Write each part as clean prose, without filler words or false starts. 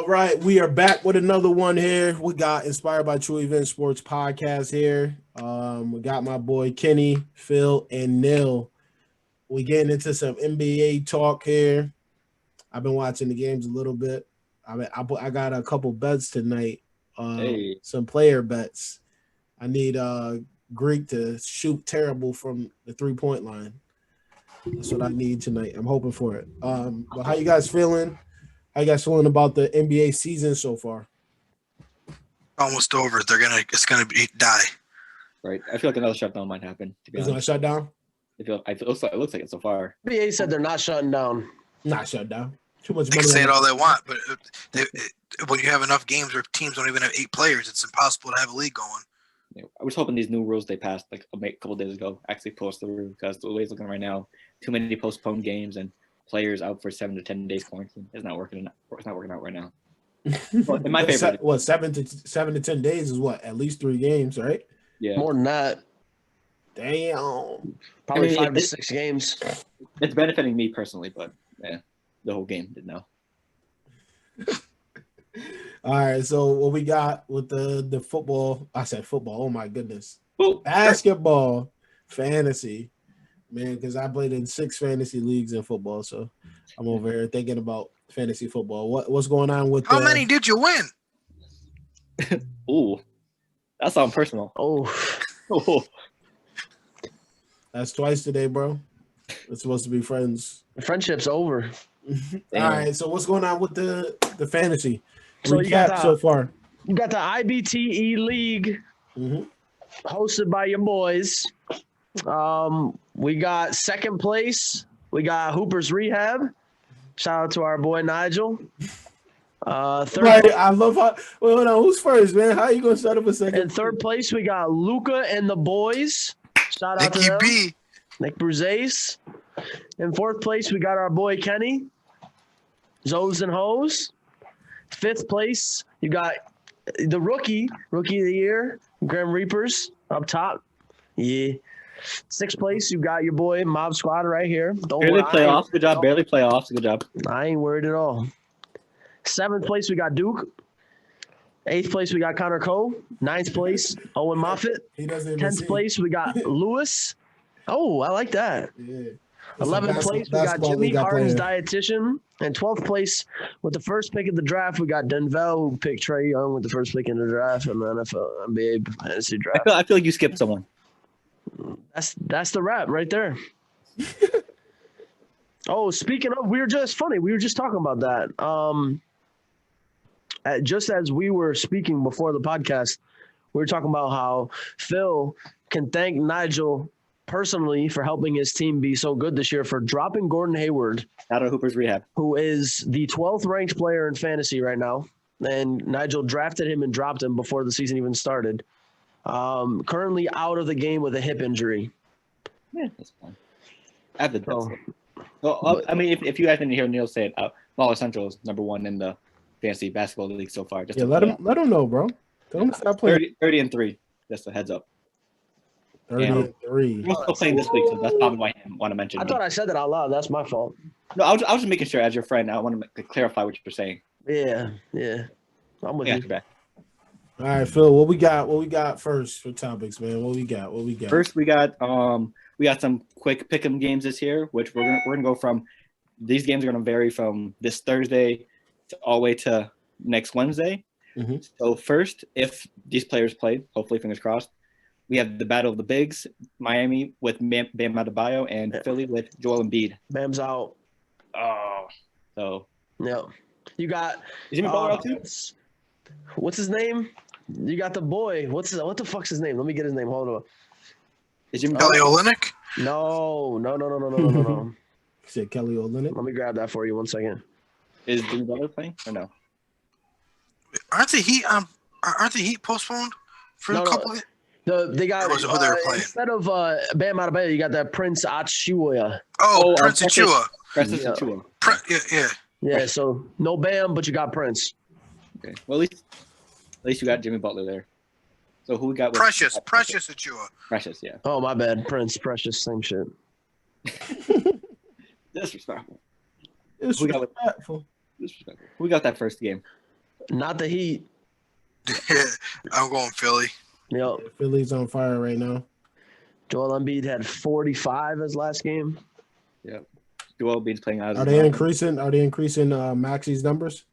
All right, we are back with another one here. We got Inspired by True Event Sports podcast here. We got my boy Kenny, Phil, and Neil. We getting into some NBA talk here. I've been watching the games a little bit. I got a couple bets tonight. Some player bets. I need Greek to shoot terrible from the 3-point line. That's what I need tonight. I'm hoping for it. But how you guys feeling? How you guys feeling about the NBA season so far? Almost over. It's gonna die. Right. I feel like another shutdown might happen. It's gonna shut down. It looks like it so far. NBA said they're not shutting down. Not shut down. Too much money. They can say it all they want, but when you have enough games where teams don't even have 8 players, it's impossible to have a league going. Yeah, I was hoping these new rules they passed like a couple days ago actually pull us through, because the way it's looking right now, too many postponed games and players out for 7 to 10 days quarantine. It's not working out right now. Well, in my favor, 7 to 10 days is what? At least 3 games, right? Yeah, more than that. Damn. Probably 5 to 6 games. It's benefiting me personally, but yeah, the whole game did now. All right, so what we got with the football? I said football. Oh my goodness. Basketball, fantasy, man. Because I played in 6 fantasy leagues in football, so I'm over here thinking about fantasy football. What's going on with? How many did you win? Ooh, that sounds personal. Oh, that's twice today, bro. We're supposed to be friends. The friendship's over. All right, so what's going on with the fantasy? So Recap so far. You got the IBTE League, hosted by your boys. We got second place. We got Hooper's Rehab. Shout out to our boy Nigel. Third right, I love how. Well, hold on, who's first, man? How you gonna set up a second? In third place, we got Luca and the boys. Shout out Nicky to them. B. Nick Bruzace. In fourth place, we got our boy Kenny. Zos and Hoes. Fifth place, you got the rookie of the year, Grim Reapers up top. Yeah. Sixth place, you got your boy Mob Squad right here. Barely playoffs. Good job. Barely playoffs. Good job. I ain't worried at all. Seventh place, we got Duke. Eighth place, we got Connor Cole. Ninth place, Owen Moffitt. 10th place, we got Lewis. Oh, I like that. Yeah. 11th place, we got Jimmy Carton's dietitian. And 12th place, with the first pick of the draft, we got Denvel, who picked Trae Young with the first pick in the draft in the NFL NBA fantasy draft. I feel like you skipped someone. That's the wrap right there. Oh, speaking of, we were just talking about that. Just as we were speaking before the podcast, we were talking about how Phil can thank Nigel personally for helping his team be so good this year for dropping Gordon Hayward out of Hooper's Rehab, who is the 12th ranked player in fantasy right now. And Nigel drafted him and dropped him before the season even started. Currently out of the game with a hip injury. Yeah, that's fine. I have the best. Well, I mean, if you guys didn't hear Neil say it, Lawler Central is number 1 in the fantasy basketball league so far. Just let him know, bro. Don't stop playing. 30-3. Just a heads up. 30-3. We're still playing this week, so that's probably why I want to mention. I thought I said that out loud. That's my fault. No, I was just making sure as your friend. I want to clarify what you're saying. Yeah. I'm with you. Back. All right, Phil. What we got first for topics, man? What we got? First, we got some quick pick'em games this year, which we're gonna go from. These games are gonna vary from this Thursday all the way to next Wednesday. Mm-hmm. So first, if these players play, hopefully fingers crossed, we have the Battle of the Bigs, Miami with Bam Adebayo and Philly with Joel Embiid. Bam's out. Oh, so yeah. You got is Jimmy Butler out too? What's his name? You got the boy. What the fuck's his name? Let me get his name. Hold on. Is Jimmy Kelly Olynyk? No. You said Kelly Olynyk? Let me grab that for you 1 second. Is Jimmy Butler playing or no? Aren't the Heat postponed for a couple of They got who they were playing? Instead of Bam Adebayo, you got that Prince Achiuwa. Prince Achiuwa. Achiuwa. Yeah. Yeah, so no Bam, but you got Prince. Okay. Well, at least you got Jimmy Butler there. So who we got? Precious Achiuwa. Precious, yeah. Oh, my bad. Prince, Precious, same shit. Disrespectful. Disrespectful. Who we got that first game? Not the Heat. I'm going Philly. Yep. Philly's on fire right now. Joel Embiid had 45 his last game. Yep. Joel Embiid's playing out of Are his they mind. increasing? Are they increasing Maxi's numbers?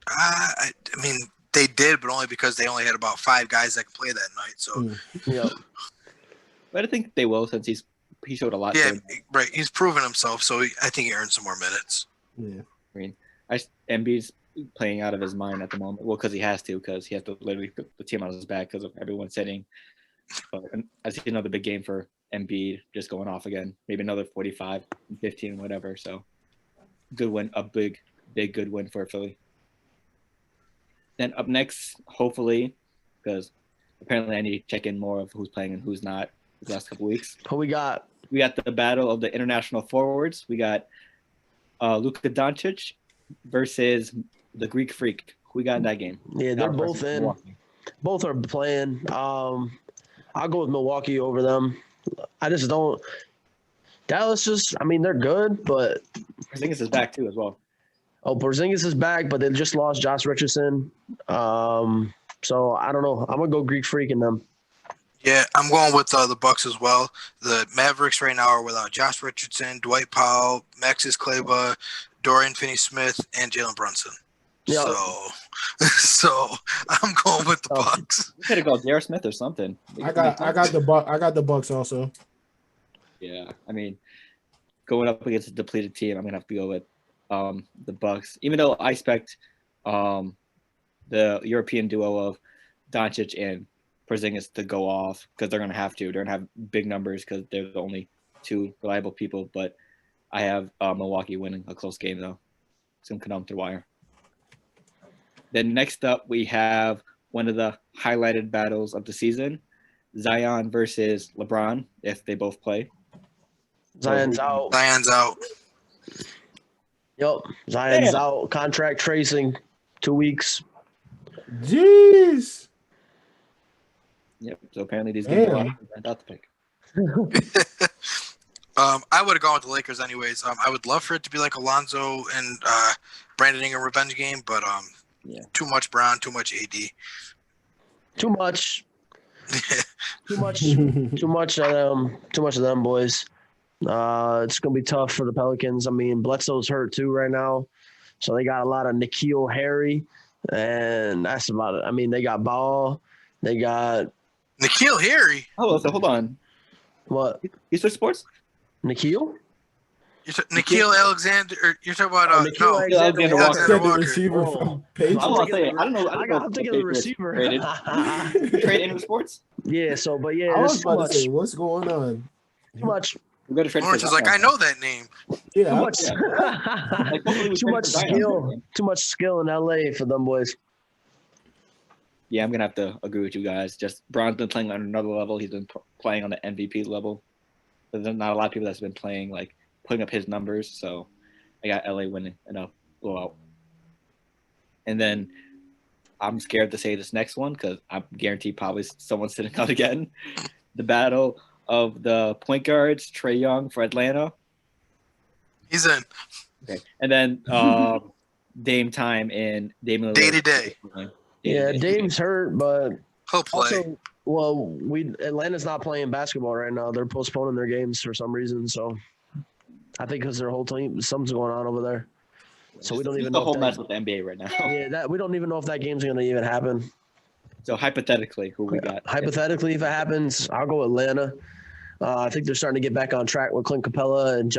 I mean, they did, but only because they only had about 5 guys that could play that night. So, Yep. But I think they will since he showed a lot. yeah, during- right. He's proven himself, so I think he earned some more minutes. Yeah. Embiid's playing out of his mind at the moment. Well, because he has to literally put the team on his back because of everyone sitting. But I see another big game for Embiid just going off again. Maybe another 45, 15, whatever. So good win, a big good win for Philly. Then up next, hopefully, because apparently I need to check in more of who's playing and who's not the last couple weeks. Who we got? We got the battle of the international forwards. We got Luka Doncic versus the Greek Freak. Who we got in that game? Yeah, they're Dallas both versus in. Milwaukee. Both are playing. I'll go with Milwaukee over them. I just don't. Dallas just, I mean, they're good, but Porzingis is back too as well. Porzingis is back, but they just lost Josh Richardson. So I don't know. I'm gonna go Greek Freak in them. Yeah, I'm going with the Bucks as well. The Mavericks right now are without Josh Richardson, Dwight Powell, Maxis Kleber, Dorian Finney-Smith, and Jalen Brunson. Yeah. So I'm going with the Bucks. We could have gone J.R. Smith or something. I got the Bucks also. Yeah, I mean, going up against a depleted team, I'm gonna have to go with the Bucks. Even though I expect the European duo of Doncic and Porzingis to go off because they're gonna have to. They're gonna have big numbers because they're the only two reliable people. But I have Milwaukee winning a close game though. It's gonna come down to the wire. Then next up we have one of the highlighted battles of the season: Zion versus LeBron. If they both play, Zion's out. Zion's out. Yep. Zion's out. Contract tracing. 2 weeks. Jeez. Yep. So apparently these games are about to pick. I would have gone with the Lakers anyways. I would love for it to be like Alonzo and Brandon Ingram revenge game, but too much Brown, too much AD. Too much. Too much of them boys. It's gonna be tough for the Pelicans. I mean, Bledsoe's hurt too right now, so they got a lot of N'Keal Harry, and that's about it. I mean, they got Ball, they got N'Keal Harry. Oh, so hold on. What? You switch sports? N'Keal? N'Keal Alexander. Or you're talking about N'Keal no. Alexander Walker. Said the Walker. receiver from Patriots. I was gonna say, I don't know. I'm thinking of the receiver. Trade into sports. Yeah. So, but yeah, I was it's too about much. to say, what's going on? Too much. We got to trade. Lawrence is like, I know that name. Yeah, Too much. hopefully we Too trade much for Zion. skill. Too much skill in LA for them boys. Yeah, I'm gonna have to agree with you guys. Just Bron's been playing on another level. He's been playing on the MVP level. There's not a lot of people that's been playing like putting up his numbers. So I got LA winning in a blowout. And then I'm scared to say this next one because I'm guaranteed probably someone's sitting out again. The battle of the point guards, Trae Young for Atlanta. He's in. Okay. And then Dame time and Dame Day to day. Yeah, Dame's hurt, but He'll play. also, well, Atlanta's not playing basketball right now. They're postponing their games for some reason. So I think because their whole team, something's going on over there. So we don't even the know. whole if mess that, with the NBA right now. yeah, we don't even know if that game's going to even happen. So hypothetically, who we got? Hypothetically, if it happens, I'll go Atlanta. I think they're starting to get back on track with Clint Capella and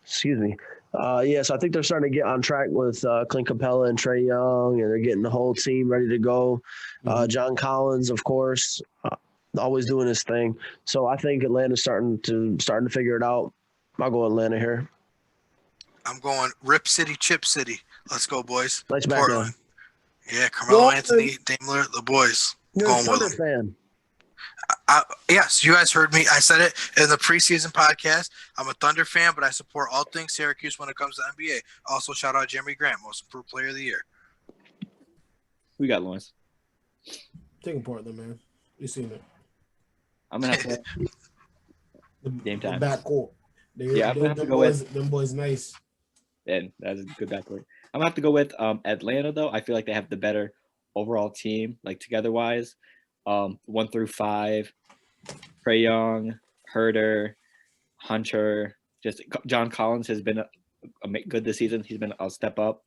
excuse me. So I think they're starting to get on track with Clint Capella and Trae Young, and they're getting the whole team ready to go. John Collins, of course, always doing his thing. So I think Atlanta's starting to figure it out. I'll go Atlanta here. I'm going Rip City, Chip City. Let's go, boys. Nice background. Portland. Yeah, Carmelo Anthony, Dame Lillard, the boys. You're Going a with Thunder them. fan. Yes, you guys heard me. I said it in the preseason podcast. I'm a Thunder fan, but I support all things Syracuse when it comes to NBA. Also, shout out Jeremy Grant, most improved player of the year. We got Lawrence. Taking Portland, man. You seen it. I'm gonna have to. The Game time. backcourt. Yeah, I'm gonna have to go with. Them boys nice. And that's a good backcourt. I'm gonna have to go with Atlanta though. I feel like they have the better overall team, like together wise. 1 through 5, Trae Young, Herder, Hunter. Just John Collins has been good this season. He's been a step up.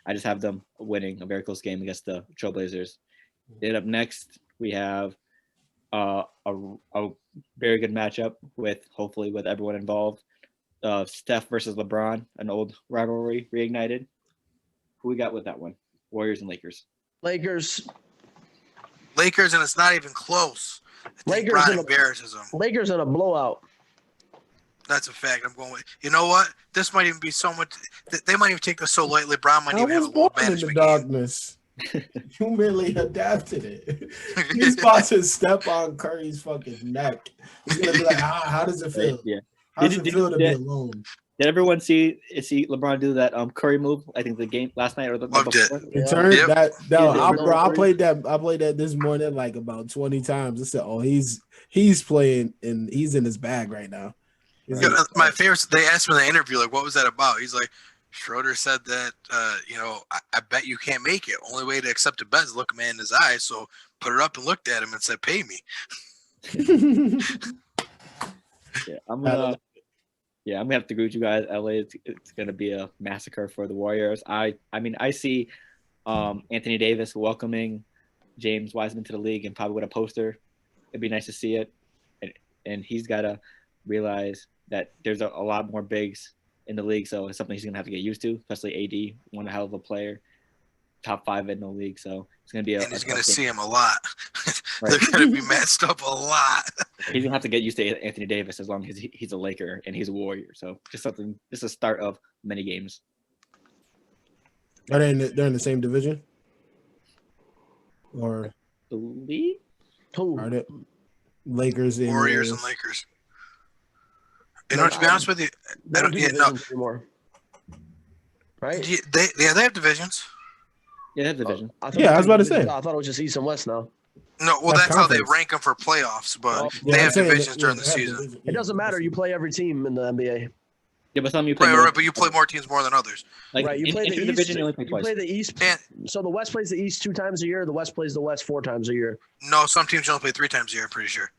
I just have them winning a very close game against the Trailblazers. Then up next we have a very good matchup with hopefully with everyone involved. Steph versus LeBron, an old rivalry reignited. Who we got with that one? Warriors and Lakers. Lakers. Lakers, and it's not even close. I think LeBron embarrasses them. Lakers in a blowout. That's a fact. I'm going with. You know what? This might even be so much. They might even take this so lightly. LeBron might even have a low management game. Darkness. You merely adapted it. He's about to step on Curry's fucking neck. He's gonna be like, how does it feel? Yeah. How does it feel to be alone? Did everyone see LeBron do that Curry move? I think the game last night or the Loved before? it. I played that this morning like about 20 times. I said, oh, he's playing and he's in his bag right now. Yeah, my favorite. They asked him in the interview, like, what was that about? He's like, Schroeder said that, I bet you can't make it. Only way to accept a bet is look a man in his eyes. So put it up and looked at him and said, pay me. Yeah, I'm gonna have to agree with you guys. LA, it's gonna be a massacre for the Warriors. I mean, I see Anthony Davis welcoming James Wiseman to the league and probably with a poster. It'd be nice to see it, and he's gotta realize that there's a lot more bigs in the league, so it's something he's gonna have to get used to. Especially AD, one hell of a player, top 5 in the league, so it's gonna be and he's gonna see him a lot. They're gonna be matched up a lot. He's gonna have to get used to Anthony Davis as long as he's a Laker and he's a Warrior. So just a start of many games. Are they're in the same division? Or Believe? Who? Are they Lakers and Warriors and Lakers? You know, to be honest with you, I don't get anymore. Right? They have divisions. Yeah, they have division. I was about to say. I thought it was just East and West now. No, well, that's how they rank them for playoffs, but they have divisions during the season. It doesn't matter. You play every team in the NBA. Yeah, but some you play. Right, but you play more teams more than others. Like right, you play the East. Division, you only play twice. You play the East. So the West plays the East 2 times a year. The West plays the West 4 times a year. No, some teams only play 3 times a year. I'm pretty sure.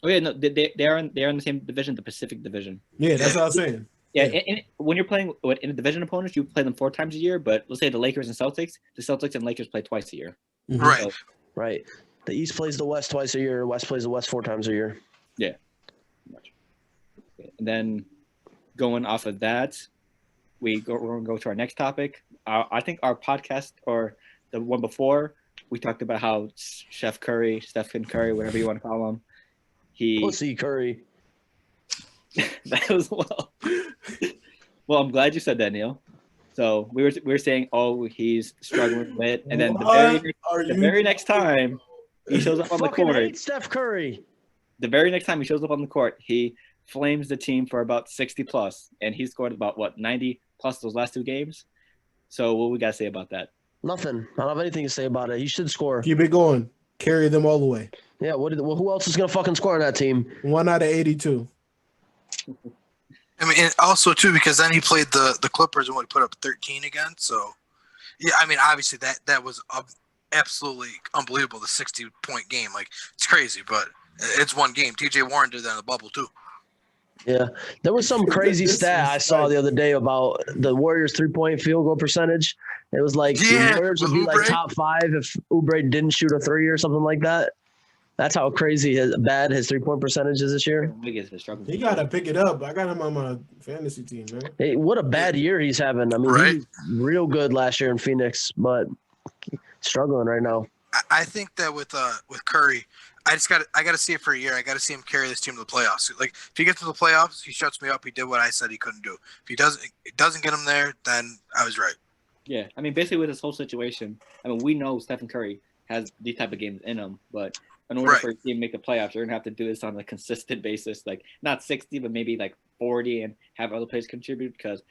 Oh yeah, no, they are in the same division, the Pacific Division. Yeah, that's what I was saying. Yeah, and when you're playing in a division opponents, you play them 4 times a year. But let's say the Lakers and Celtics, the Celtics and Lakers play twice a year. Mm-hmm. Right. So, right. The East plays the West twice a year. The West plays the West 4 times a year. Yeah. And then going off of that, we're going to go to our next topic. I think our podcast or the one before, we talked about how Stephen Curry, whatever you want to call him, Pussy Curry. That was well. Well, I'm glad you said that, Neil. So we were saying, oh, he's struggling with, and then the very next time he shows up on the court, hate Steph Curry. The very next time he shows up on the court, he flames the team for about 60 plus, and he scored about 90 plus those last 2 games. So what we gotta say about that? Nothing. I don't have anything to say about it. He should score. Keep it going. Carry them all the way. Yeah. Who else is gonna fucking score on that team? 1 out of 82. I mean, and also too, because then he played the Clippers and put up 13 again. So, yeah, I mean, obviously that was absolutely unbelievable. The 60-point game, like it's crazy, but it's one game. TJ Warren did that in the bubble too. Yeah, there was some crazy stat I saw the other day about the Warriors' 3-point field goal percentage. It was like the Warriors would be like top 5 if Oubre didn't shoot a 3 or something like that. That's how crazy bad his 3-point percentage is this year. He gotta pick it up. I got him on my fantasy team, man. Hey, what a bad year he's having. I mean, he was real good last year in Phoenix, but struggling right now. I think that with Curry, I gotta see it for a year. I gotta see him carry this team to the playoffs. Like if he gets to the playoffs, he shuts me up. He did what I said he couldn't do. If he doesn't get him there, then I was right. Yeah, I mean, basically with this whole situation, I mean, we know Stephen Curry has these type of games in him, but in order for a team to make the playoffs, you're gonna have to do this on a consistent basis, like not 60, but maybe like 40, and have other players contribute. Because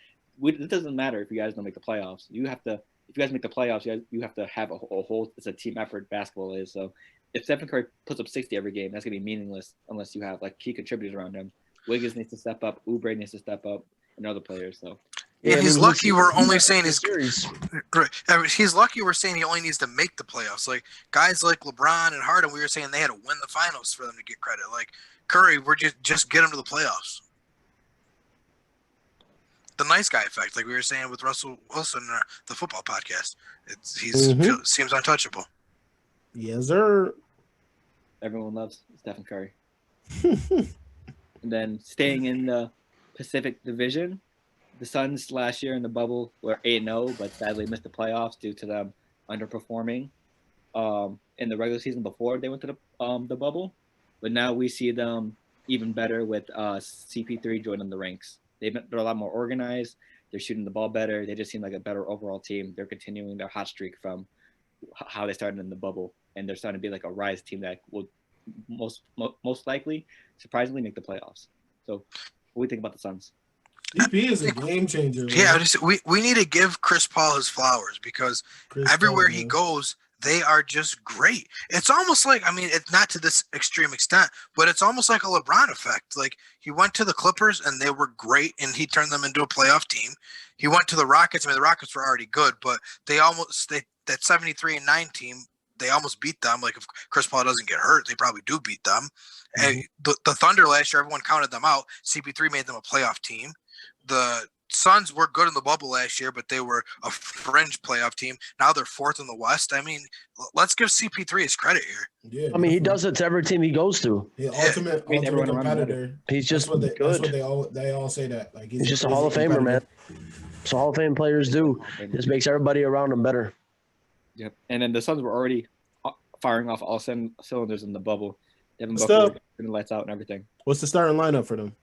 it doesn't matter if you guys don't make the playoffs. You have to, if you guys make the playoffs, you have to have a whole. It's a team effort. Basketball is. So if Stephen Curry puts up 60 every game, that's gonna be meaningless unless you have like key contributors around him. Wiggins needs to step up. Oubre needs to step up, and other players. So Yeah, And he's lucky we're only he's saying in the he's series. right. He's lucky we're saying he only needs to make the playoffs. Like guys like LeBron and Harden, we were saying they had to win the finals for them to get credit. Like Curry, we're just get him to the playoffs. The nice guy effect, like we were saying with Russell Wilson in the football podcast. Seems untouchable. Yes, sir. Everyone loves Stephen Curry. And then staying in the Pacific Division, the Suns last year in the bubble were 8-0, but sadly missed the playoffs due to them underperforming in the regular season before they went to the bubble. But now we see them even better with CP3 joining the ranks. They're a lot more organized. They're shooting the ball better. They just seem like a better overall team. They're continuing their hot streak from how they started in the bubble, and they're starting to be like a rise team that will most likely, surprisingly, make the playoffs. So, what do you think about the Suns? CP is a game changer. Yeah, we need to give Chris Paul his flowers because everywhere he goes, they are just great. It's almost like, I mean, it's not to this extreme extent, but it's almost like a LeBron effect. Like he went to the Clippers and they were great, and he turned them into a playoff team. He went to the Rockets. I mean, the Rockets were already good, but that 73-9 team, they almost beat them. Like if Chris Paul doesn't get hurt, they probably do beat them. Mm-hmm. And the Thunder last year, everyone counted them out. CP3 made them a playoff team. The Suns were good in the bubble last year, but they were a fringe playoff team. Now they're fourth in the West. I mean, let's give CP3 his credit here. Yeah, I mean, he does it to every team he goes to. Yeah, ultimate competitor. He's just good. That's what they all say that. Like he's just a Hall of Famer, man. So Hall of Fame players do. Just makes everybody around him better. Yep. And then the Suns were already firing off all cylinders in the bubble. Devin Booker lights out and everything. What's the starting lineup for them?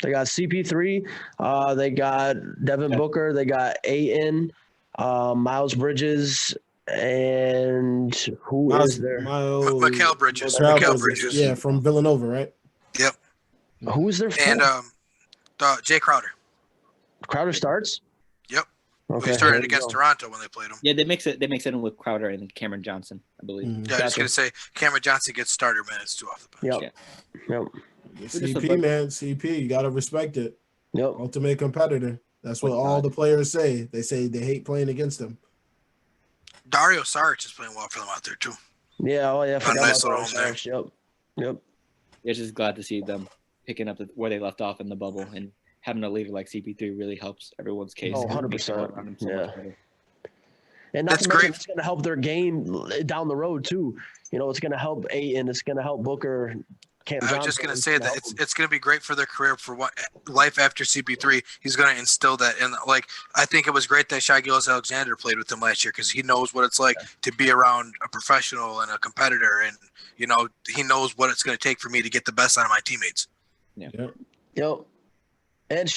They got CP3. They got Devin Booker. They got Ayton, Miles Bridges, and who is there? Mikal Bridges. Yeah, from Villanova, right? Yep. Who is there? And Jay Crowder. Crowder starts? Yep. Okay. We started against Toronto when they played him. Yeah, they mix it in with Crowder and Cameron Johnson, I believe. Mm-hmm. Yeah, I was gonna say Cameron Johnson gets starter minutes too off the bench. Yep. CP, man, CP, you gotta respect it. Yep. Ultimate competitor. That's what all the players say. They say they hate playing against him. Dario Saric is playing well for them out there too. Yeah, I forgot nice about little home there. Yep. Yeah, just glad to see them picking up where they left off in the bubble, and having a leader like CP3 really helps everyone's case. Oh, 100%. Yeah. And that's great. It's going to help their game down the road too. You know, it's going to help Ayton. It's going to help Booker. I was just going to say that it's going to be great for their career for what life after CP3. He's going to instill that in. Like, I think it was great that Shai Gilgeous-Alexander played with him last year because he knows what it's like to be around a professional and a competitor, and you know he knows what it's going to take for me to get the best out of my teammates. Yeah. Yep. And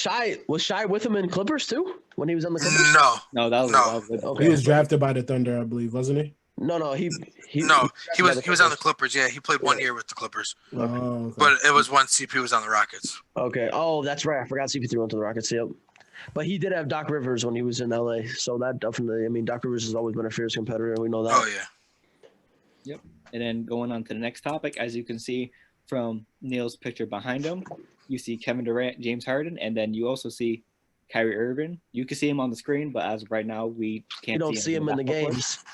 was Shai with him in Clippers too when he was on the Clippers? No, that was good. Okay. He was drafted by the Thunder, I believe, wasn't he? No, he was on the Clippers. Yeah, he played 1 year with the Clippers. Okay. But it was when CP was on the Rockets. Okay. Oh, that's right. I forgot CP3 went to the Rockets. Yep. But he did have Doc Rivers when he was in LA. So that definitely, I mean, Doc Rivers has always been a fierce competitor, and we know that. Oh yeah. Yep. And then going on to the next topic, as you can see from Neil's picture behind him, you see Kevin Durant, James Harden, and then you also see Kyrie Irving. You can see him on the screen, but as of right now, we can't. You don't see him in the games.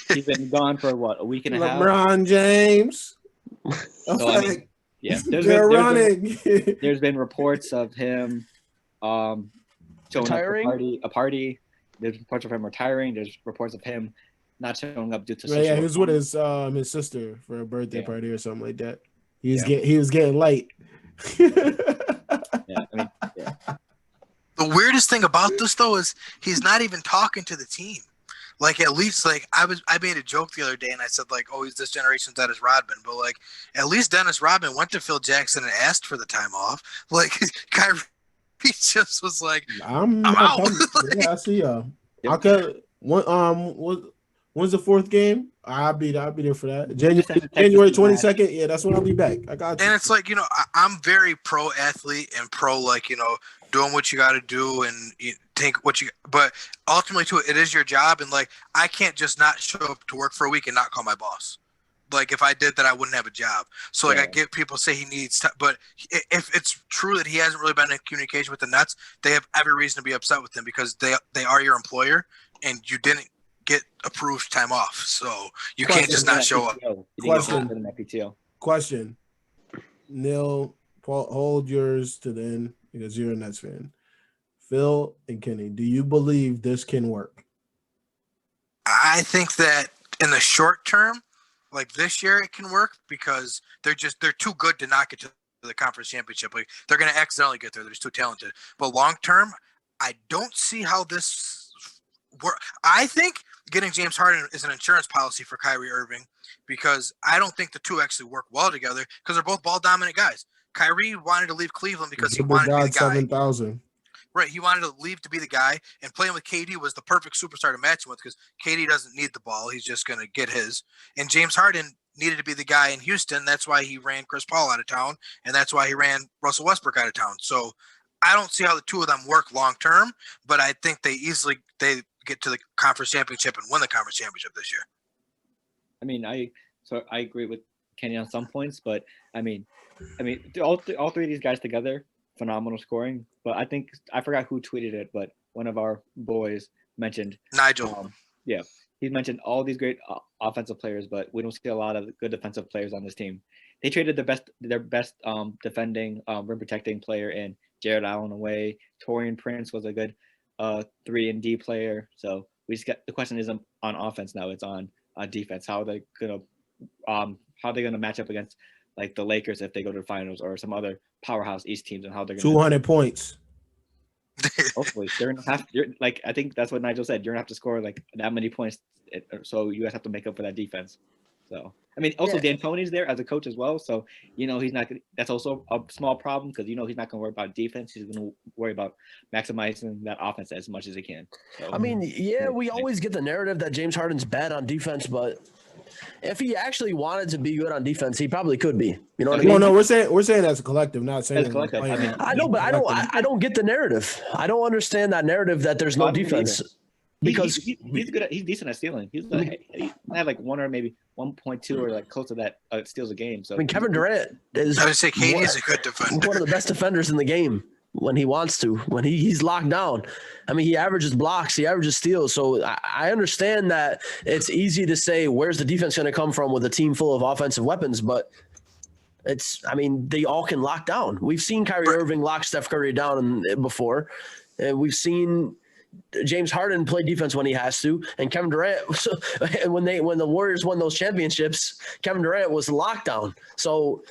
He's been gone for a week and a half. LeBron James. So, I mean, yeah, there's been reports of him showing retiring? up to a party. There's reports of him retiring. There's reports of him not showing up due to. Yeah, he was with his sister for a birthday party or something like that. He was getting late. The weirdest thing about this though is he's not even talking to the team. Like at least like I made a joke the other day and I said like, oh, he's this generation's Dennis Rodman, but like at least Dennis Rodman went to Phil Jackson and asked for the time off. Like Kyrie just was like, I'm out. Yeah, I see y'all. I could when's the fourth game? I'll be there for that. January 22nd. Yeah, that's when I'll be back. I got you. And it's like, you know, I'm very pro athlete and pro like, you know, doing what you got to do and you take what you. But ultimately, too, it is your job, and like I can't just not show up to work for a week and not call my boss. like if I did that, I wouldn't have a job. So like Yeah. I get people say he needs, but if it's true that he hasn't really been in communication with the Nets, they have every reason to be upset with him because they are your employer and you didn't get approved time off, so you can't just not show up. Question. Neil, hold yours to the end because you're a Nets fan. Phil and Kenny, do you believe this can work? I think that in the short term, like this year, it can work because they're too good to not get to the conference championship. Like they're going to accidentally get there. They're just too talented. But long term, I don't see how this work. I think getting James Harden is an insurance policy for Kyrie Irving because I don't think the two actually work well together because they're both ball dominant guys. Kyrie wanted to leave Cleveland because he wanted to be the guy. 7,000. Right, he wanted to leave to be the guy, and playing with KD was the perfect superstar to match him with because KD doesn't need the ball. He's just going to get his. And James Harden needed to be the guy in Houston. That's why he ran Chris Paul out of town, and that's why he ran Russell Westbrook out of town. So I don't see how the two of them work long term, but I think they get to the conference championship and win the conference championship this year. I mean, I agree with Kenny on some points, but I mean, all three of these guys together, phenomenal scoring. But I think I forgot who tweeted it, but one of our boys mentioned Nigel. He mentioned all these great offensive players, but we don't see a lot of good defensive players on this team. They traded their best defending rim protecting player in Jared Allen away. Torian Prince was a good 3-and-D player. So we just the question isn't on offense now; it's on defense. How are they gonna match up against like the Lakers if they go to the finals or some other powerhouse East teams, and how they're going 200 points. Hopefully, they're gonna have. Like I think that's what Nigel said. You're gonna have to score like that many points, so you guys have to make up for that defense. So I mean, also D'Antoni's there as a coach as well. So he's not. That's also a small problem because he's not going to worry about defense. He's going to worry about maximizing that offense as much as he can. So, I mean, we always get the narrative that James Harden's bad on defense, but if he actually wanted to be good on defense, he probably could be. You know what I mean? No, we're saying as a collective, not saying as a collective. I know, but I don't get the narrative. I don't understand that narrative that there's no defense. Because he's good. He's decent at stealing. He had like 1 or maybe 1.2 or like close to that steals a game. So I mean, Kevin Durant is. I would say KD's a good defender. One of the best defenders in the game when he wants to. When he's locked down, I mean, he averages blocks, he averages steals. So I understand that it's easy to say where's the defense going to come from with a team full of offensive weapons, but they all can lock down. We've seen Kyrie Irving lock Steph Curry down before, and we've seen James Harden play defense when he has to, and Kevin Durant. And when the Warriors won those championships, Kevin Durant was locked down. So,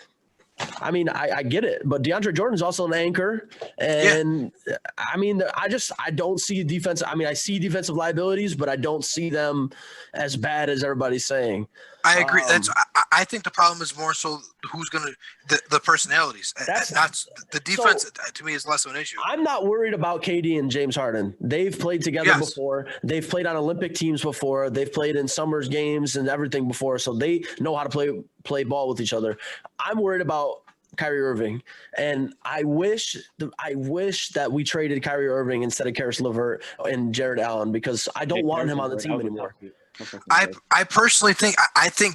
I mean, I get it, but DeAndre Jordan's also an anchor, and I mean, I don't see defense. I mean, I see defensive liabilities, but I don't see them as bad as everybody's saying. I agree. I think the problem is more so who's going to the personalities. That's not the defense. So, to me, is less of an issue. I'm not worried about KD and James Harden. They've played together before. They've played on Olympic teams before. They've played in summers games and everything before, so they know how to play ball with each other. I'm worried about Kyrie Irving, and I wish that we traded Kyrie Irving instead of Karis LeVert and Jared Allen because I don't want him on the team anymore. I personally think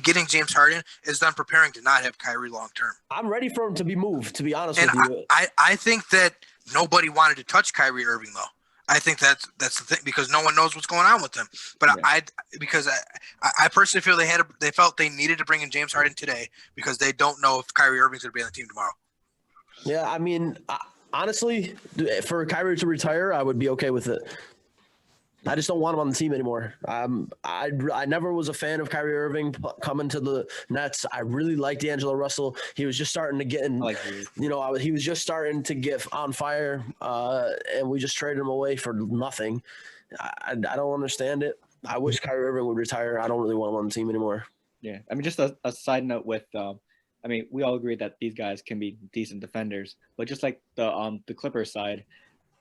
getting James Harden is them preparing to not have Kyrie long term. I'm ready for him to be moved, to be honest with you. I think that nobody wanted to touch Kyrie Irving though. I think that's the thing because no one knows what's going on with him. But I personally feel they felt they needed to bring in James Harden today because they don't know if Kyrie Irving's going to be on the team tomorrow. Yeah, I mean, honestly, for Kyrie to retire, I would be okay with it. I just don't want him on the team anymore. I never was a fan of Kyrie Irving coming to the Nets. I really liked D'Angelo Russell. He was just starting to get he was just starting to get on fire, and we just traded him away for nothing. I don't understand it. I wish Kyrie Irving would retire. I don't really want him on the team anymore. Yeah, I mean, just a side note with, I mean, we all agree that these guys can be decent defenders, but just like the Clippers side,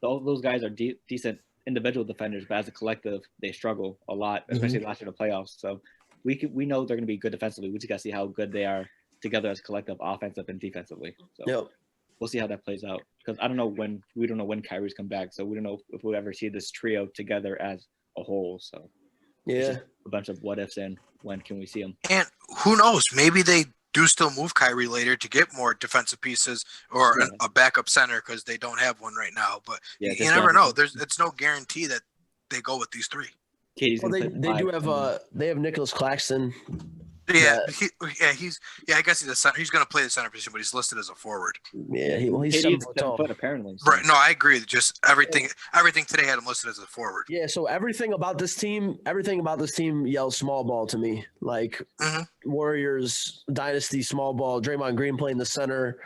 those guys are decent individual defenders, but as a collective, they struggle a lot, especially last year in the playoffs. So we know they're going to be good defensively. We just got to see how good they are together as a collective, offensive and defensively. So we'll see how that plays out because we don't know when Kyrie's come back, so we don't know if we'll ever see this trio together as a whole. So a bunch of what ifs and when can we see him? And who knows? Maybe they do still move Kyrie later to get more defensive pieces or a backup center because they don't have one right now. But you never know. It's no guarantee that they go with these three. Katie's Well, they do have they have Nicholas Claxton. Yeah, I guess he's a center. He's going to play the center position, but he's listed as a forward. Yeah, he's Katie 7 foot tall. Apparently. So. Right. No, I agree. Just everything today had him listed as a forward. Yeah, so everything about this team yells small ball to me. Like Warriors dynasty small ball, Draymond Green playing the center,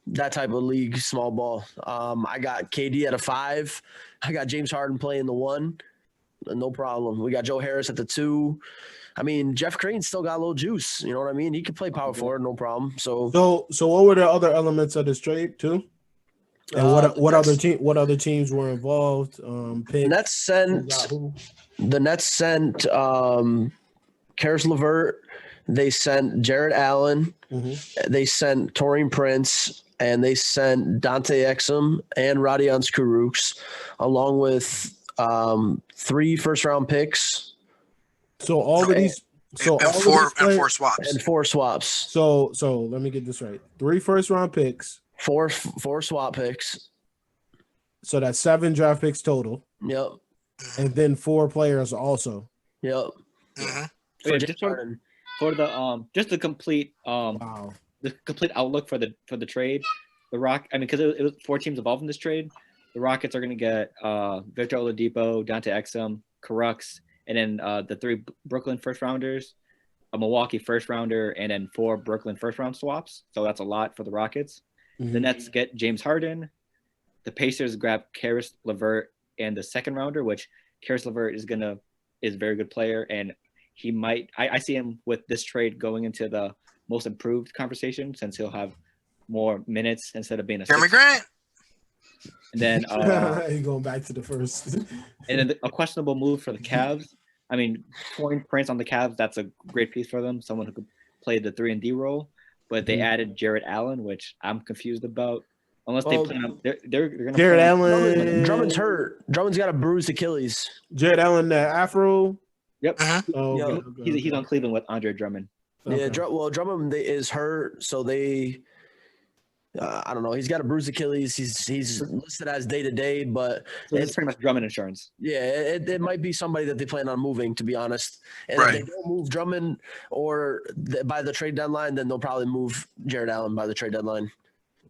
that type of league small ball. I got KD at a 5. I got James Harden playing the 1. No problem. We got Joe Harris at the 2. I mean, Jeff Crane still got a little juice. You know what I mean? He could play power forward, no problem. So what were the other elements of this trade too? And what other teams were involved? The Nets sent Karis LeVert. They sent Jared Allen. They sent Taurean Prince, and they sent Dante Exum and Radion Skuruks, along with 3 first-round picks. So all of these, and 4 swaps. And 4 swaps. So let me get this right: 3 first-round picks, 4 swap picks. So that's 7 draft picks total. Yep. And then 4 players also. Yep. For the complete the complete outlook for the trade, because it was 4 teams involved in this trade. The Rockets are going to get Victor Oladipo, Dante Exum, Carucks, and then the 3 Brooklyn first rounders, a Milwaukee first rounder, and then 4 Brooklyn first round swaps. So that's a lot for the Rockets. The Nets get James Harden. The Pacers grab Karis LeVert and the second rounder, which Karis LeVert is a very good player, and he might. I see him with this trade going into the most improved conversation since he'll have more minutes instead of being a Jeremy Grant. And then he's going back to the first. And then a questionable move for the Cavs. I mean, Taurean Prince on the Cavs, that's a great piece for them. Someone who could play the 3-and-D role. But they added Jared Allen, which I'm confused about. Unless they plan on, they're going to. Jared Allen. Drummond's hurt. Drummond's got a bruised Achilles. Jared Allen, the Afro. Yep. Oh, Yep. Okay. He's on Cleveland with Andre Drummond. Okay. Yeah. Drummond is hurt, so they. I don't know. He's got a bruised Achilles. He's listed as day-to-day, but So it's pretty much Drummond insurance. yeah, it might be somebody that they plan on moving, to be honest. And Right. if they don't move Drummond or by the trade deadline, then they'll probably move Jared Allen by the trade deadline.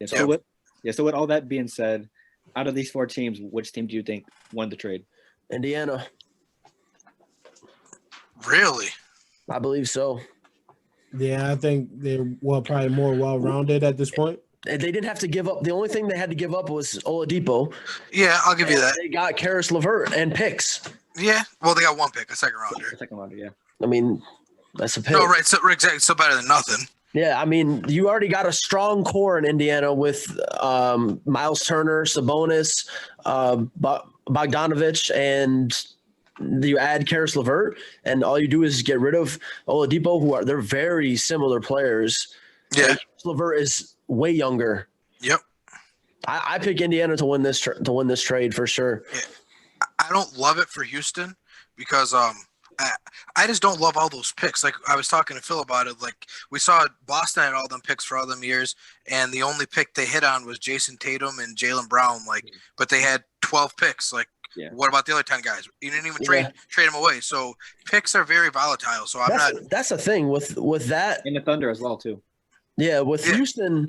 Yeah, so with all that being said, out of these 4 teams, which team do you think won the trade? Indiana, Really? I believe so. Yeah, I think they're probably more well-rounded at this point. They didn't have to give up. The only thing they had to give up was Oladipo. Yeah, I'll give you that. They got Karis LeVert and picks. Yeah. Well, they got 1 pick, a second rounder. The second rounder, yeah. I mean, that's a pick. No, right. So exactly. So better than nothing. Yeah, I mean, you already got a strong core in Indiana with Miles Turner, Sabonis, Bogdanovich, and you add Karis LeVert, and all you do is get rid of Oladipo, they're very similar players. Yeah. Like, LeVert is way younger. Yep. I pick Indiana to win this trade for sure. Yeah. I don't love it for Houston because I just don't love all those picks. Like I was talking to Phil about it. Like we saw Boston had all them picks for all them years, and the only pick they hit on was Jason Tatum and Jaylen Brown. Like, but they had 12 picks. Like, what about the other 10 guys? You didn't even trade them away. So picks are very volatile. So that's the thing with that, and the Thunder as well too. Yeah, with Houston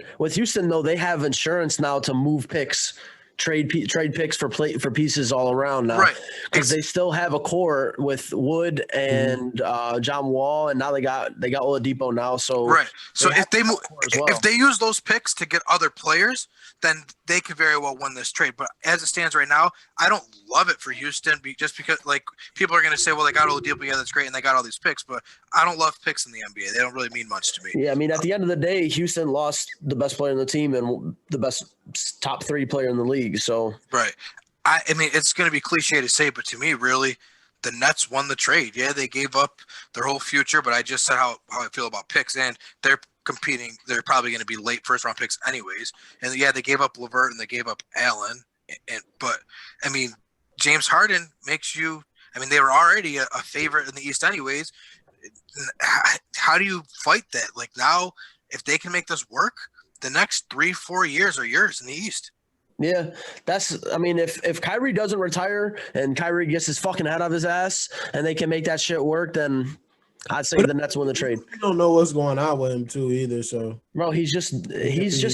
though, they have insurance now to move picks, trade picks for pieces all around now, right? Because they still have a core with Wood and John Wall, and now they got Oladipo now. So right. So if they use those picks to get other players, then they could very well win this trade. But as it stands right now, I don't love it for Houston just because like people are going to say, well, they got Oladipo, yeah, that's great, and they got all these picks, but I don't love picks in the NBA. They don't really mean much to me. Yeah, I mean, at the end of the day, Houston lost the best player in the team and the best top 3 player in the league. So right. I mean, it's going to be cliche to say, but to me, really, the Nets won the trade. Yeah, they gave up their whole future, but I just said how I feel about picks, and they're competing. They're probably going to be late first-round picks anyways. And, yeah, they gave up LeVert and they gave up Allen. But, I mean, James Harden makes you – I mean, they were already a favorite in the East anyways. how do you fight that? Like now, if they can make this work, the next 3-4 years are yours in the East. Yeah, I mean, if Kyrie doesn't retire and Kyrie gets his fucking head out of his ass and they can make that shit work, then I'd say the Nets win the trade. We don't know what's going on with him too either. So, bro, he's just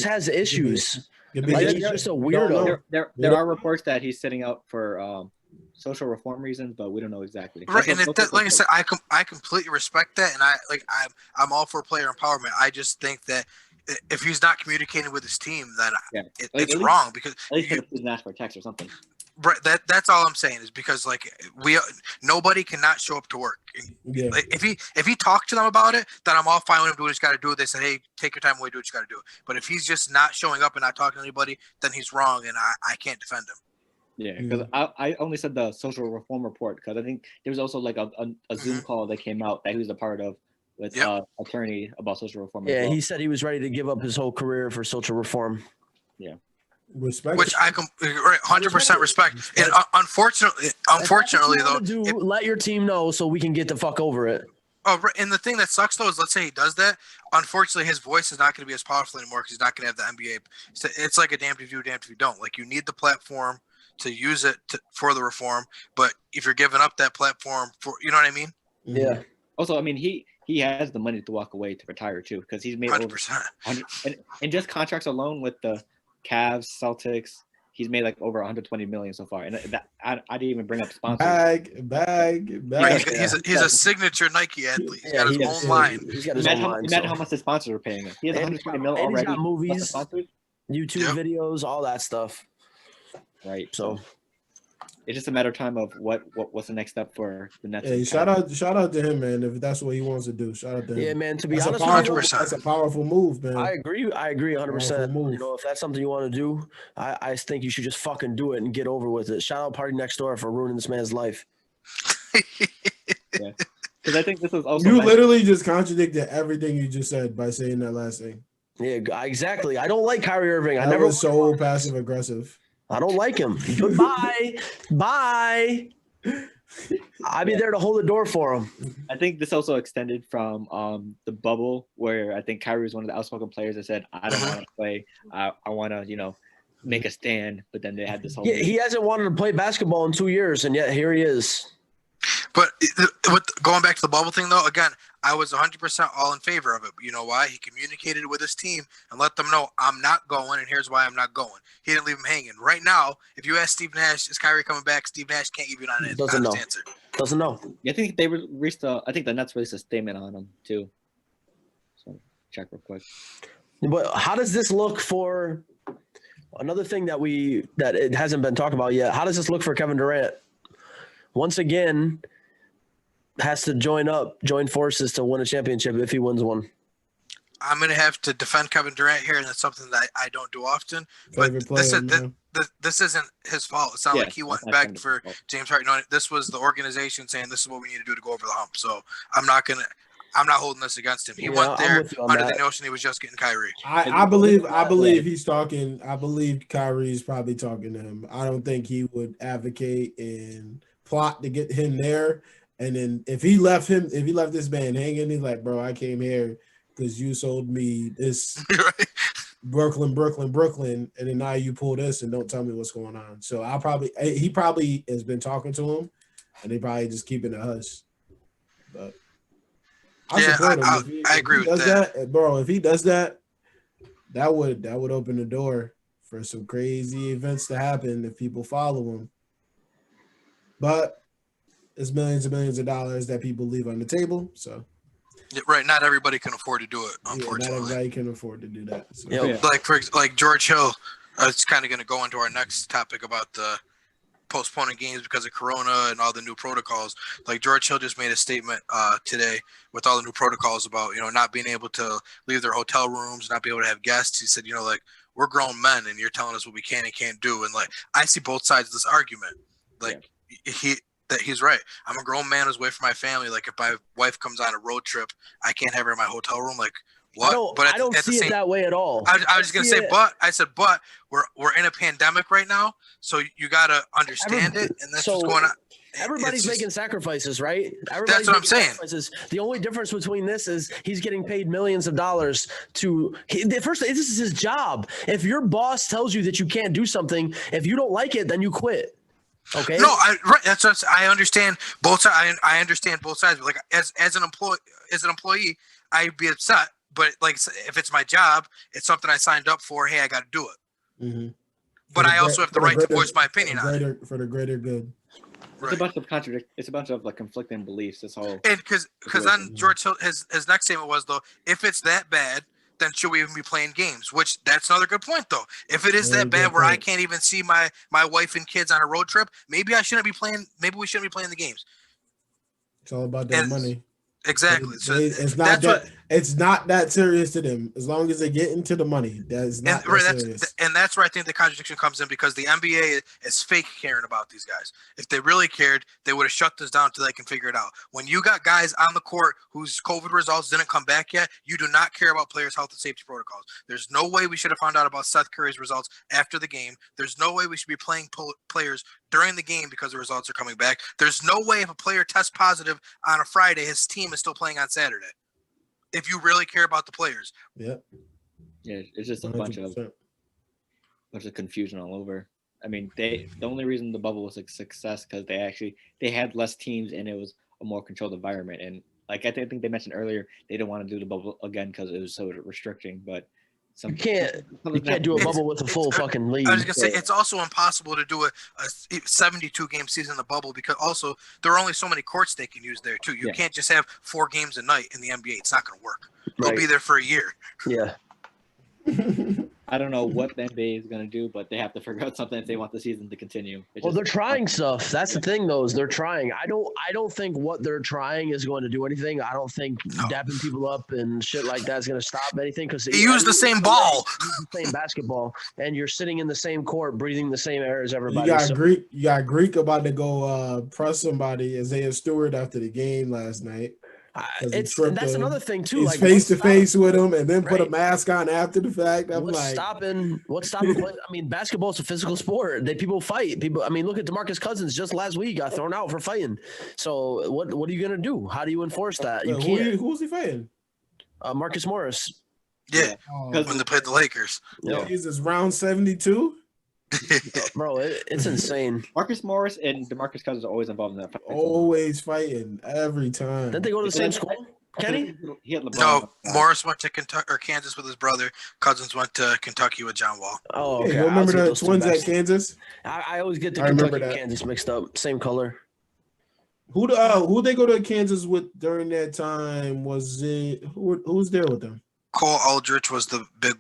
has issues. Like, he's just a weirdo. There are reports that he's sitting out for social reform reasons, but we don't know exactly. Right, and like I said, I completely respect that, and I'm all for player empowerment. I just think that if he's not communicating with his team, then it's wrong because at least please ask for a text or something. Right, that's all I'm saying is because like nobody cannot show up to work. Yeah. Like, if he talked to them about it, then I'm all fine with him doing what he's got to do. They said, hey, take your time away, do what you got to do. But if he's just not showing up and not talking to anybody, then he's wrong, and I can't defend him. Yeah, because I only said the social reform report because I think there was also like a Zoom call that came out that he was a part of with attorney about social reform. Yeah, he said he was ready to give up his whole career for social reform. Yeah. Respect. Which I 100% respect. And unfortunately though, let your team know so we can get the fuck over it. Oh, right. And the thing that sucks though is, let's say he does that. Unfortunately, his voice is not going to be as powerful anymore because he's not going to have the NBA. It's like a damned if you do, damned if you don't. Like you need the platform to use it for the reform, but if you're giving up that platform for, you know what I mean? Yeah. Also, I mean, he has the money to walk away to retire too because he's made 100%. And just contracts alone with the Cavs, Celtics, he's made like over 120 million so far. And that I didn't even bring up sponsors. Bag. Right, he's a signature Nike athlete. He's got his own line. He's got his own line. Imagine how much the sponsors are paying him. He has 120 million already. He's got movies, YouTube videos, all that stuff. Right. So it's just a matter of time of what's the next step for the Nets. Hey, shout out to him, man. If that's what he wants to do, shout out to him. Yeah, man. To be that's honest with you, that's a powerful move, man. I agree 100%. You know, if that's something you want to do, I think you should just fucking do it and get over with it. Shout out Party Next Door for ruining this man's life. Yeah, because I think this was also literally just contradicted everything you just said by saying that last thing. Yeah, exactly. I don't like Kyrie Irving. I never was so passive aggressive. I don't like him. Goodbye. Bye. I'll be there to hold the door for him. I think this also extended from the bubble where I think Kyrie was one of the outspoken players that said, I don't want to play. I want to, make a stand. But then they had this whole he hasn't wanted to play basketball in 2 years, and yet here he is. But going back to the bubble thing, though, again, I was 100% all in favor of it. But you know why? He communicated with his team and let them know, I'm not going, and here's why I'm not going. He didn't leave him hanging. Right now, if you ask Steve Nash, is Kyrie coming back? Steve Nash can't give you an honest answer. Doesn't know. Yeah, I think they released I think the Nets released a statement on him, too. So check real quick. But how does this look for another thing that it hasn't been talked about yet? How does this look for Kevin Durant? Once again, has to join forces to win a championship if he wins one. I'm going to have to defend Kevin Durant here, and that's something that I don't do often. But this isn't his fault. It's not like he went and begged for James Harden. No, this was the organization saying this is what we need to do to go over the hump. So I'm not holding this against him. He went there under the notion he was just getting Kyrie. I believe he's talking. I believe Kyrie's probably talking to him. I don't think he would advocate and plot to get him there. And then if he left this man hanging, he's like, bro, I came here because you sold me this right. Brooklyn, and then now you pull this and don't tell me what's going on. So he probably has been talking to him, and they probably just keeping it hush. But I support him. I agree with that, bro. If he does that, that would open the door for some crazy events to happen if people follow him. But it's millions and millions of dollars that people leave on the table. So, right, not everybody can afford to do it. Unfortunately, not everybody can afford to do that. So. Like George Hill, it's kind of going to go into our next topic about the postponing games because of Corona and all the new protocols. Like George Hill just made a statement today with all the new protocols about not being able to leave their hotel rooms, not be able to have guests. He said, like we're grown men and you're telling us what we can and can't do. And like I see both sides of this argument. Like he's right. I'm a grown man who's away from my family. Like if my wife comes on a road trip, I can't have her in my hotel room. Like what? I don't see it that way at all. I was just gonna say, but we're in a pandemic right now, so you gotta understand it, and that's what's going on. Everybody's making sacrifices, right? That's what I'm saying. Sacrifices. The only difference between this is he's getting paid millions of dollars first, this is his job. If your boss tells you that you can't do something, if you don't like it, then you quit. Okay. No, that's what I understand both sides. I understand both sides. But like as an employee, I'd be upset. But like if it's my job, it's something I signed up for. Hey, I got to do it. Mm-hmm. But I also have the right to voice my opinion on it for the greater good. It's a bunch of It's a bunch of like conflicting beliefs. This whole and because then George Hill, his next statement was though, if it's that bad, then should we even be playing games? Which that's another good point though. If it is that bad where I can't even see my wife and kids on a road trip, maybe I shouldn't be playing. Maybe we shouldn't be playing the games. It's all about that money. Exactly. So it's not that serious to them. As long as they get into the money, that's not that serious. And that's where I think the contradiction comes in because the NBA is fake caring about these guys. If they really cared, they would have shut this down until they can figure it out. When you got guys on the court whose COVID results didn't come back yet, you do not care about players' health and safety protocols. There's no way we should have found out about Seth Curry's results after the game. There's no way we should be playing players during the game because the results are coming back. There's no way if a player tests positive on a Friday, his team is still playing on Saturday. If you really care about the players. Yep. Yeah, it's just a bunch of confusion all over. I mean, the only reason the bubble was a success because they had less teams and it was a more controlled environment. And like I think they mentioned earlier, they didn't want to do the bubble again because it was so restricting. But you can't do a bubble with a full fucking league. I was gonna say it's also impossible to do a 72 game season in the bubble because also there are only so many courts they can use there too. You can't just have 4 games a night in the NBA. It's not gonna work. They'll be there for a year. Yeah. I don't know what the NBA is going to do, but they have to figure out something if they want the season to continue. They're trying stuff. That's the thing, though, is they're trying. I don't think what they're trying is going to do anything. I don't think dapping people up and shit like that is going to stop anything because they use the same ball, the same basketball, and you're sitting in the same court, breathing the same air as everybody. You got Greek about to go press somebody, Isaiah Stewart, after the game last night. That's another thing too. He's like face to face with him, and then put a mask on after the fact. What's stopping? I mean, basketball is a physical sport. People fight. People. I mean, look at DeMarcus Cousins just last week got thrown out for fighting. So what are you gonna do? How do you enforce that? You can't. Who's he fighting? Marcus Morris. Yeah, when they played the Lakers. Yeah, he's this round 72. Bro, it's insane. Marcus Morris and DeMarcus Cousins are always involved in that fight. Always fighting every time. Didn't they go to the same school, Kenny? No, Morris went to Kentucky or Kansas with his brother. Cousins went to Kentucky with John Wall. Oh, okay. You remember the twins at Kansas? I always get the Kentucky and Kansas mixed up. Same color. Who they go to Kansas with during that time? Was it who's there with them? Cole Aldrich was the big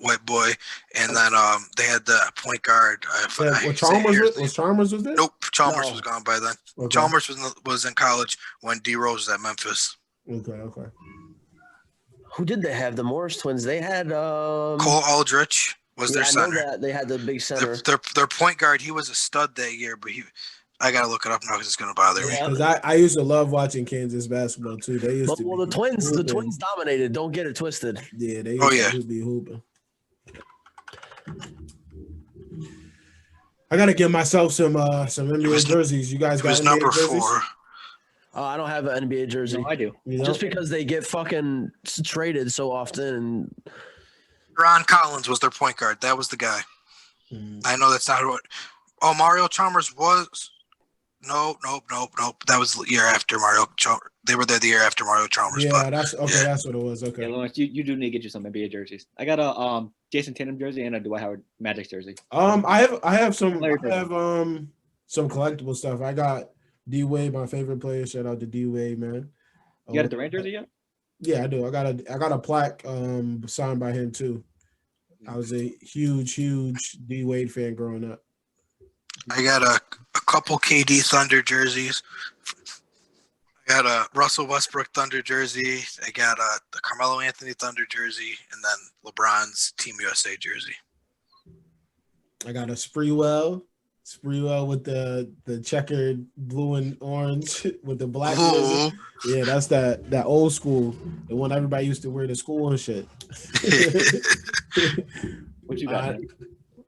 white boy, and then they had the point guard. Chalmers was there? Nope, Chalmers was gone by then. Okay. Chalmers was in college when D Rose was at Memphis. Okay. Who did they have? The Morris twins. They had Cole Aldrich was their center. I know that they had the big center. Their point guard. He was a stud that year, but I gotta look it up now because it's gonna bother me. Because I used to love watching Kansas basketball too. They used to. Well, the twins dominated. Don't get it twisted. Yeah, they used to be hooping. I gotta get myself some NBA jerseys. You guys got NBA number jerseys? 4. I don't have an NBA jersey. No, I do. Just because they get fucking traded so often. Ron Collins was their point guard. That was the guy. I know that's not what. Oh, Mario Chalmers was. Nope. That was the year after Mario Chalmers. They were there the year after Mario Chalmers. Yeah, that's okay. Yeah. That's what it was. Okay. Yeah, Lawrence, you do need to get you some NBA jerseys. I got a Jason Tatum jersey and a Dwight Howard Magic jersey. I have some collectible stuff. I got D Wade, my favorite player. Shout out to D Wade, man. You got a Durant jersey yet? Yeah, I do. I got a plaque signed by him too. I was a huge D Wade fan growing up. I got a couple KD Thunder jerseys. I got a Russell Westbrook Thunder jersey. I got the Carmelo Anthony Thunder jersey, and then LeBron's Team USA jersey. I got a Spreewell with the checkered blue and orange with the black jersey. Yeah, that's that old school, the one everybody used to wear to school and shit. What you got?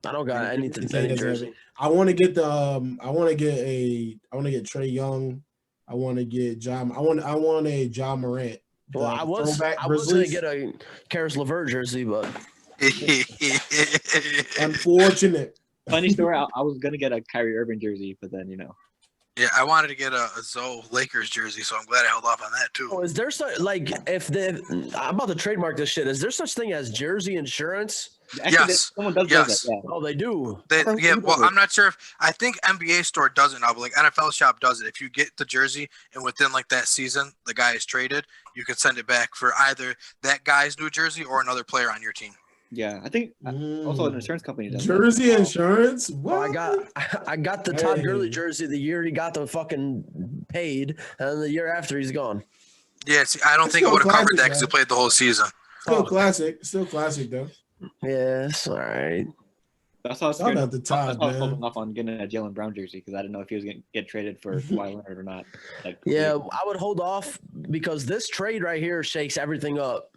I don't got anything. Any jersey. I want to get I want to get Trey Young. I want to get John. I want a John Morant. Well, I was gonna get a Karis LeVert jersey, but unfortunate. Funny story. I was gonna get a Kyrie Irving jersey, but then Yeah, I wanted to get a Zoe Lakers jersey, so I'm glad I held off on that too. Oh, is there such I'm about to trademark this shit. Is there such thing as jersey insurance? actually, Yes. someone does Yes. that. Yeah. Oh, they do. Well, I'm not sure I think NBA store does it now, but like NFL shop does it. If you get the jersey and within like that season the guy is traded, you can send it back for either that guy's new jersey or another player on your team. Yeah, I think also an insurance company does jersey that. insurance. What? Oh, I got the Todd Gurley jersey the year he got the fucking paid, and the year after he's gone. Yeah, see, I don't think it would have covered that because he played the whole season. Still classic. Still classic though. Yes, all right. That's how I was Talk about the Todd, man. holding off on getting a Jalen Brown jersey because I didn't know if he was going to get traded for Kawhi Leonard or not. Yeah, I would hold off because this trade right here shakes everything up.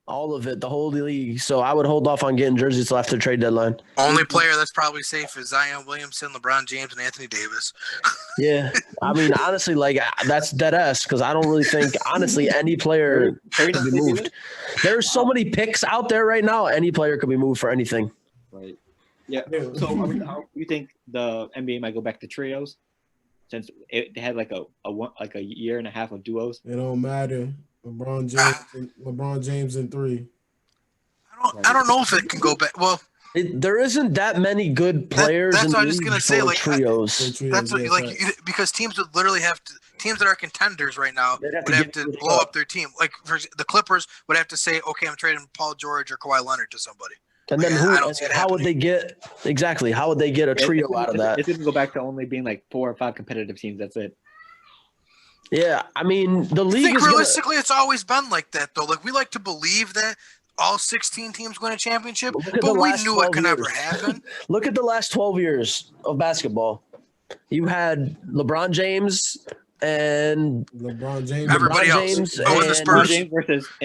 All of it, the whole league. So I would hold off on getting jerseys till after the trade deadline. Only player that's probably safe is Zion Williamson, LeBron James, and Anthony Davis. Yeah, I mean, honestly, like that's dead ass because I don't really think, honestly, any player could be moved. There's so many picks out there right now. Any player could be moved for anything. Right. Yeah. So how you think the NBA might go back to trios since they had like a year and a half of duos? It don't matter. LeBron James in 3. I don't know if it can go back. Well, there isn't that many good players. That's in what I the was just league gonna say. for Like trios. that's what, because teams would literally have to. Teams that are contenders right now would have to blow up their team. Like the Clippers would have to say, "Okay, I'm trading Paul George or Kawhi Leonard to somebody." And then how would they get a trio out of that? It's going to go back to only being like 4 or 5 competitive teams. That's it. Yeah, I mean the league. I think realistically, it's always been like that though. Like we like to believe that all 16 teams win a championship, but we knew it could never happen. Look at the last 12 years of basketball. You had LeBron James and everybody else. It was the Spurs. It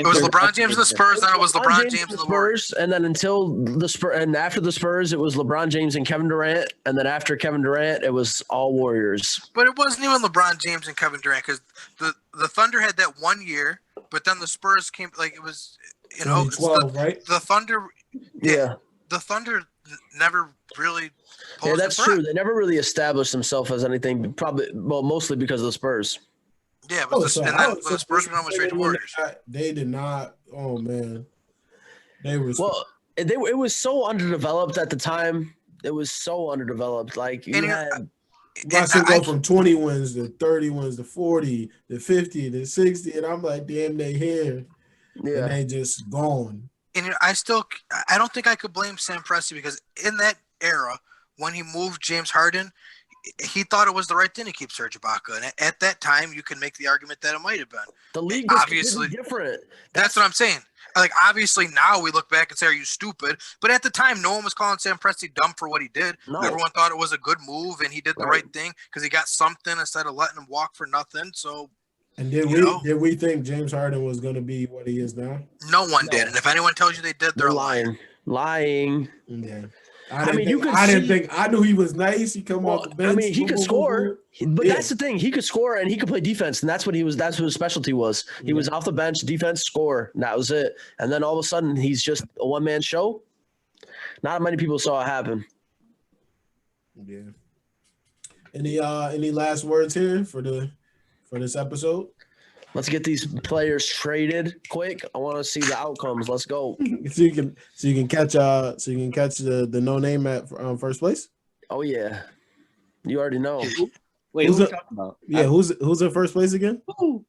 was LeBron James and the Spurs, then it was LeBron James and the Warriors. And then until the Spurs, and after the Spurs, it was LeBron James and Kevin Durant. And then after Kevin Durant, it was all Warriors. But it wasn't even LeBron James and Kevin Durant because the Thunder had that 1 year, but then the Spurs came. Like it was, right? The Thunder. Yeah, the Thunder never really. Yeah, that's true. They never really established themselves as anything. Probably, mostly because of the Spurs. Yeah, but the Spurs were almost straight to Warriors. They did not. Oh man, they were. Well, it was so underdeveloped at the time. It was so underdeveloped. Like you had. Go from 20 wins to 30 wins to 40 to 50 to 60, and I'm like, damn, they here. Yeah, and they just gone. And I don't think I could blame Sam Presti because in that era. When he moved James Harden, he thought it was the right thing to keep Serge Ibaka. And at that time, you can make the argument that it might have been. The league was obviously different. That's what I'm saying. Like, obviously, now we look back and say, are you stupid? But at the time, no one was calling Sam Presti dumb for what he did. No. Everyone thought it was a good move, and he did the right thing because he got something instead of letting him walk for nothing. So, and did we think James Harden was going to be what he is now? No one did. And if anyone tells you they did, they're lying. Yeah. I knew he was nice. He come off the bench. I mean, he could score, but that's the thing. He could score and he could play defense, and that's what his specialty was. He was off the bench, defense, score, and that was it. And then all of a sudden, he's just a one-man show. Not many people saw it happen. Yeah. Any last words here for this episode? Let's get these players traded quick. I want to see the outcomes. Let's go. So you can catch the no name at first place. Oh yeah, you already know. Wait, who's talking about? Yeah, who's in first place again? Who?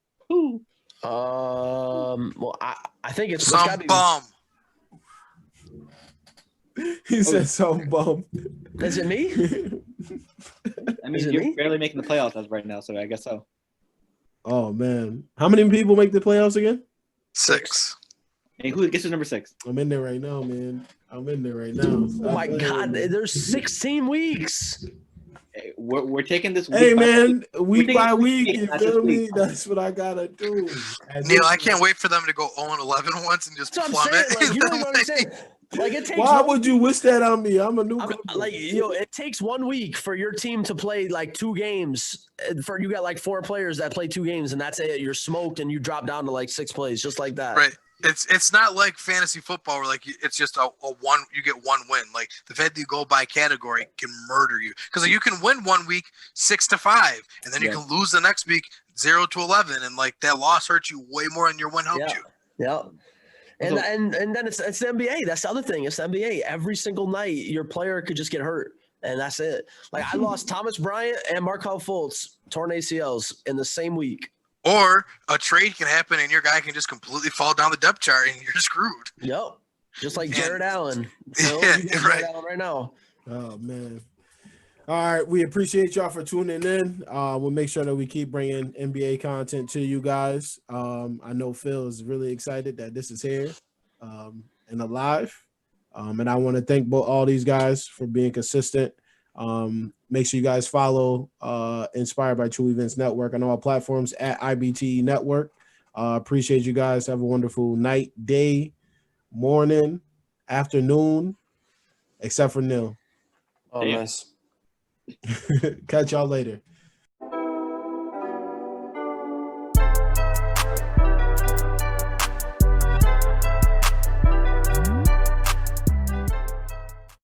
Well, I think it's some bum. He said some bum. Is it me? I mean, you're barely making the playoffs as right now, so I guess so. Oh man, how many people make the playoffs again? 6. Hey, who gets to number 6? I'm in there right now, man. I'm in there right now. Oh my God, there's 16 weeks. we're taking this. Hey week by man, week taking by it week, week, you not feel this me? week. That's what I gotta do. Neil, I can't wait for them to go 0-11 once and just That's what I'm plummet. saying. Like, you don't even understand. Like, it takes Why one would you wish that on me? I'm a new coach. like, it takes 1 week for your team to play like 2 games. For you got like 4 players that play 2 games, and that's it. You're smoked, and you drop down to like 6 plays, just like that. Right. It's not like fantasy football where like it's just a one, you get 1 win. Like the fact that you go by category can murder you because you can win 1 week 6-5, and then you can lose the next week 0-11, and like that loss hurts you way more than your win helped you. Yeah. And then it's the NBA. That's the other thing. It's the NBA. Every single night, your player could just get hurt, and that's it. Like I lost Thomas Bryant and Markelle Fultz torn ACLs in the same week. Or a trade can happen and your guy can just completely fall down the depth chart and you're screwed. Yep. Just like Jared Allen. Yeah, Jared Allen right now. Oh man. All right, we appreciate y'all for tuning in. We'll make sure that we keep bringing NBA content to you guys. I know Phil is really excited that this is here and alive. And I want to thank all these guys for being consistent. Make sure you guys follow Inspired by True Events Network on all platforms at IBTE Network. Appreciate you guys. Have a wonderful night, day, morning, afternoon, except for Neil. Oh, nice. Catch y'all later.